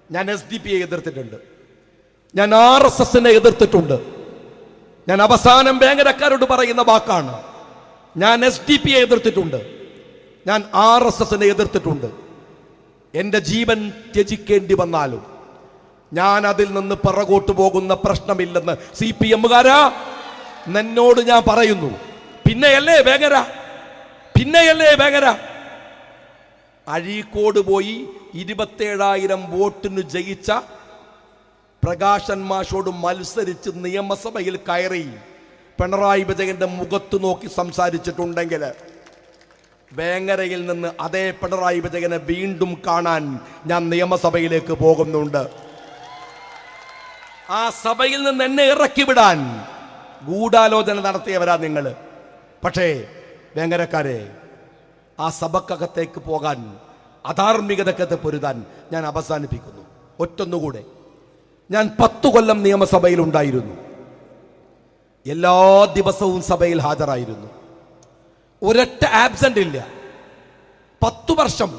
ഞാൻ SDP എതിർത്തിട്ടുണ്ട്, ഞാൻ RSSനെ എതിർത്തിട്ടുണ്ട്. ഞാൻ അവസാനം വേങ്ങരക്കാരോട് പറയുന്ന വാക്കാണ്, ഞാൻ SDP എതിർത്തിട്ടുണ്ട്, ഞാൻ RSSനെ എതിർത്തിട്ടുണ്ട്. എൻ്റെ ജീവൻ ത്യജിക്കേണ്ടി വന്നാലും ഞാൻ അതിൽ നിന്ന് പിറകോട്ട് പോകുന്ന പ്രശ്നമില്ലെന്ന് CPMകാരാ എന്നോട് ഞാൻ പറയുന്നു. പിന്നെയല്ലേ വേങ്ങര അഴീക്കോട് പോയി 27,000 വോട്ടിന് ജയിച്ച പ്രകാശൻ മാഷോട് മത്സരിച്ച് നിയമസഭയിൽ കയറി പിണറായി വിജയന്റെ മുഖത്ത് നോക്കി സംസാരിച്ചിട്ടുണ്ടെങ്കിൽ വേങ്ങരയിൽ നിന്ന് അതേ പിണറായി വിജയനെ വീണ്ടും കാണാൻ ഞാൻ നിയമസഭയിലേക്ക് പോകുന്നുണ്ട്. ആ സഭയിൽ നിന്ന് എന്നെ ഇറക്കി വിടാൻ ഗൂഢാലോചന നടത്തിയവരാ നിങ്ങൾ. പക്ഷേ വേങ്ങരക്കാരെ, ആ സഭക്കകത്തേക്ക് പോകാൻ, അധാർമികതക്കത്തെ പൊരുതാൻ ഞാൻ അവസാനിപ്പിക്കുന്നു. ഒറ്റൊന്നുകൂടെ, ഞാൻ 10 കൊല്ലം നിയമസഭയിൽ ഉണ്ടായിരുന്നു. എല്ലാ ദിവസവും സഭയിൽ ഹാജരായിരുന്നു. ഒരൊറ്റ ആബ്സെന്റ് ഇല്ല. 10 വർഷം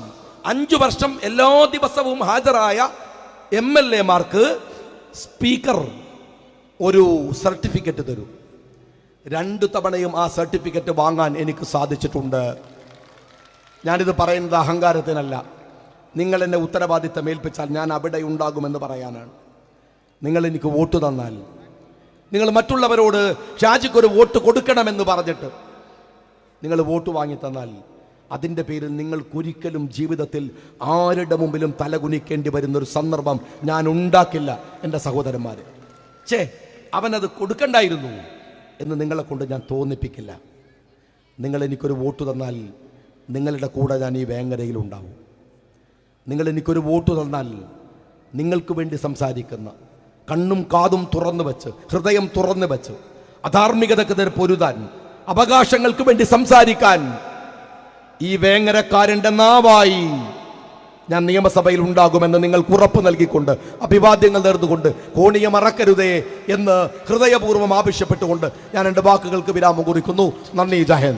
5 വർഷം എല്ലാ ദിവസവും ഹാജരായ MLAമാർക്ക് സ്പീക്കർ ഒരു സർട്ടിഫിക്കറ്റ് തരും. 2 തവണയും ആ സർട്ടിഫിക്കറ്റ് വാങ്ങാൻ എനിക്ക് സാധിച്ചിട്ടുണ്ട്. ഞാനിത് പറയുന്നത് അഹങ്കാരത്തിനല്ല. നിങ്ങൾ എന്നെ ഉത്തരവാദിത്തം ഏൽപ്പിച്ചാൽ ഞാൻ അവിടെ ഉണ്ടാകുമെന്ന് പറയാനാണ്. നിങ്ങൾ എനിക്ക് വോട്ട് തന്നാൽ, നിങ്ങൾ മറ്റുള്ളവരോട് ഷാജിക്കൊരു വോട്ട് കൊടുക്കണമെന്ന് പറഞ്ഞിട്ട് നിങ്ങൾ വോട്ട് വാങ്ങി തന്നാൽ, അതിൻ്റെ പേരിൽ നിങ്ങൾക്കൊരിക്കലും ജീവിതത്തിൽ ആരുടെ മുമ്പിലും തലകുനിക്കേണ്ടി വരുന്നൊരു സന്ദർഭം ഞാൻ ഉണ്ടാക്കില്ല. എൻ്റെ സഹോദരന്മാരെ, അവനത് കൊടുക്കണ്ടായിരുന്നു എന്ന് നിങ്ങളെ കൊണ്ട് ഞാൻ തോന്നിപ്പിക്കില്ല. നിങ്ങൾ എനിക്കൊരു വോട്ട് തന്നാൽ നിങ്ങളുടെ കൂടെ ഞാൻ ഈ വേങ്ങരയിൽ ഉണ്ടാവും. നിങ്ങൾ എനിക്കൊരു വോട്ട് തന്നാൽ നിങ്ങൾക്ക് വേണ്ടി സംസാരിക്കുന്ന, കണ്ണും കാതും തുറന്നു വെച്ച്, ഹൃദയം തുറന്നു വെച്ച്, അധാർമികതക്കെതിരെ പൊരുതാൻ, അവകാശങ്ങൾക്ക് വേണ്ടി സംസാരിക്കാൻ ഈ വേങ്ങരക്കാരൻ്റെ നാവായി ഞാൻ നിയമസഭയിൽ ഉണ്ടാകുമെന്ന് നിങ്ങൾക്ക് ഉറപ്പ് നൽകിക്കൊണ്ട്, അഭിവാദ്യങ്ങൾ നേർന്നുകൊണ്ട്, കോണിയെ മറക്കരുതേ എന്ന് ഹൃദയപൂർവ്വം ആവശ്യപ്പെട്ടുകൊണ്ട് ഞാൻ എൻ്റെ വാക്കുകൾക്ക് വിരാമം കുറിക്കുന്നു. നന്ദി. ജയ് ഹിന്ദ്.